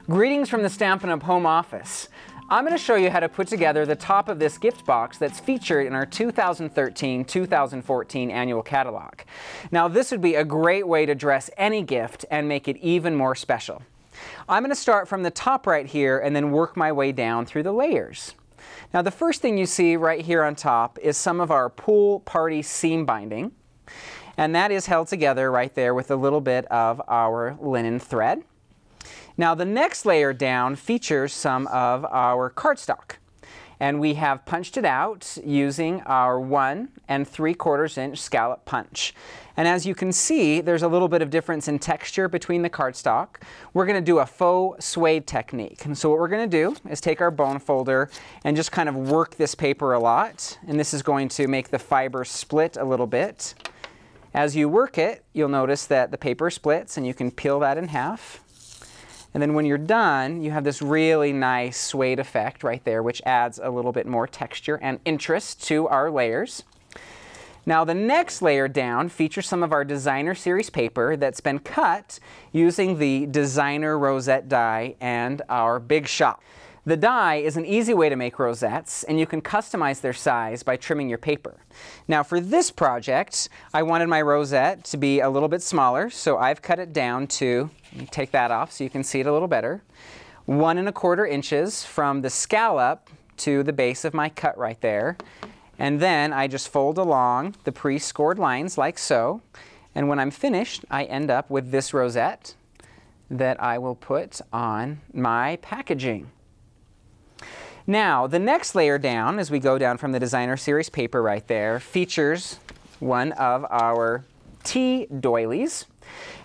Greetings from the Stampin' Up! Home office. I'm going to show you how to put together the top of this gift box that's featured in our 2013-2014 annual catalog. Now this would be a great way to dress any gift and make it even more special. I'm going to start from the top right here and then work my way down through the layers. Now the first thing you see right here on top is some of our pool party seam binding, and that is held together right there with a little bit of our linen thread. Now the next layer down features some of our cardstock, and we have punched it out using our 1 3/4 inch scallop punch. And as you can see, there's a little bit of difference in texture between the cardstock. We're going to do a faux suede technique. And so what we're going to do is take our bone folder and just kind of work this paper a lot, and this is going to make the fiber split a little bit. As you work it, you'll notice that the paper splits, and you can peel that in half. And then when you're done, you have this really nice suede effect right there, which adds a little bit more texture and interest to our layers. Now the next layer down features some of our designer series paper that's been cut using the designer rosette die and our Bigz shop. The die is an easy way to make rosettes, and you can customize their size by trimming your paper. Now for this project, I wanted my rosette to be a little bit smaller, so I've cut it down to, let me take that off so you can see it a little better, 1 1/4 inches from the scallop to the base of my cut right there. And then I just fold along the pre-scored lines like so. And when I'm finished, I end up with this rosette that I will put on my packaging. Now, the next layer down, as we go down from the designer series paper right there, features one of our tea doilies.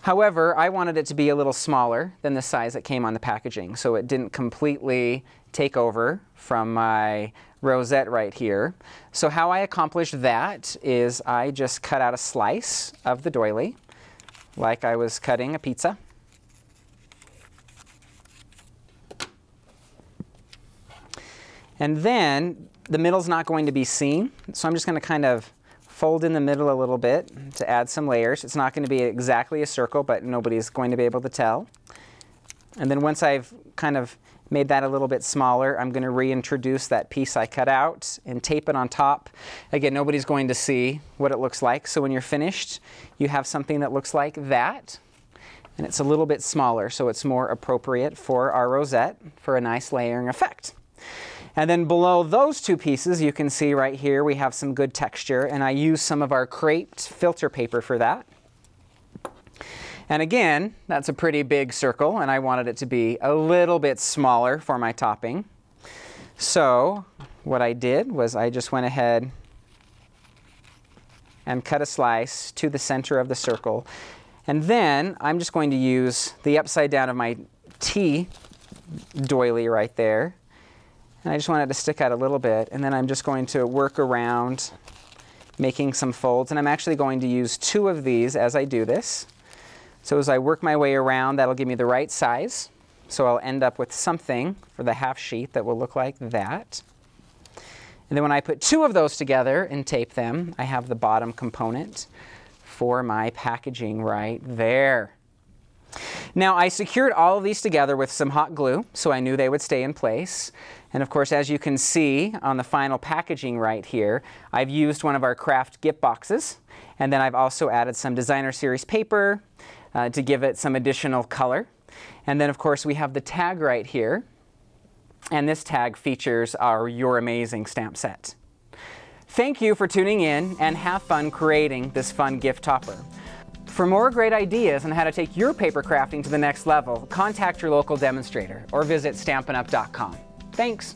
However, I wanted it to be a little smaller than the size that came on the packaging, so it didn't completely take over from my rosette right here. So how I accomplished that is I just cut out a slice of the doily, like I was cutting a pizza. And then the middle's not going to be seen, so I'm just going to kind of fold in the middle a little bit to add some layers. It's not going to be exactly a circle, but nobody's going to be able to tell. And then once I've kind of made that a little bit smaller, I'm going to reintroduce that piece I cut out and tape it on top. Again, nobody's going to see what it looks like, so when you're finished, you have something that looks like that. And it's a little bit smaller, so it's more appropriate for our rosette for a nice layering effect. And then below those two pieces, you can see right here we have some good texture, and I use some of our creped filter paper for that. And again, that's a pretty big circle, and I wanted it to be a little bit smaller for my topping. So what I did was I just went ahead and cut a slice to the center of the circle. And then I'm just going to use the upside down of my tea doily right there. And I just wanted to stick out a little bit, and then I'm just going to work around making some folds. And I'm actually going to use 2 of these as I do this. So as I work my way around, that'll give me the right size. So I'll end up with something for the half sheet that will look like that. And then when I put 2 of those together and tape them, I have the bottom component for my packaging right there. Now I secured all of these together with some hot glue, so I knew they would stay in place. And of course, as you can see on the final packaging right here, I've used one of our craft gift boxes, and then I've also added some designer series paper to give it some additional color. And then of course we have the tag right here, and this tag features our You're Amazing stamp set. Thank you for tuning in, and have fun creating this fun gift topper. For more great ideas on how to take your paper crafting to the next level, contact your local demonstrator or visit stampinup.com. Thanks.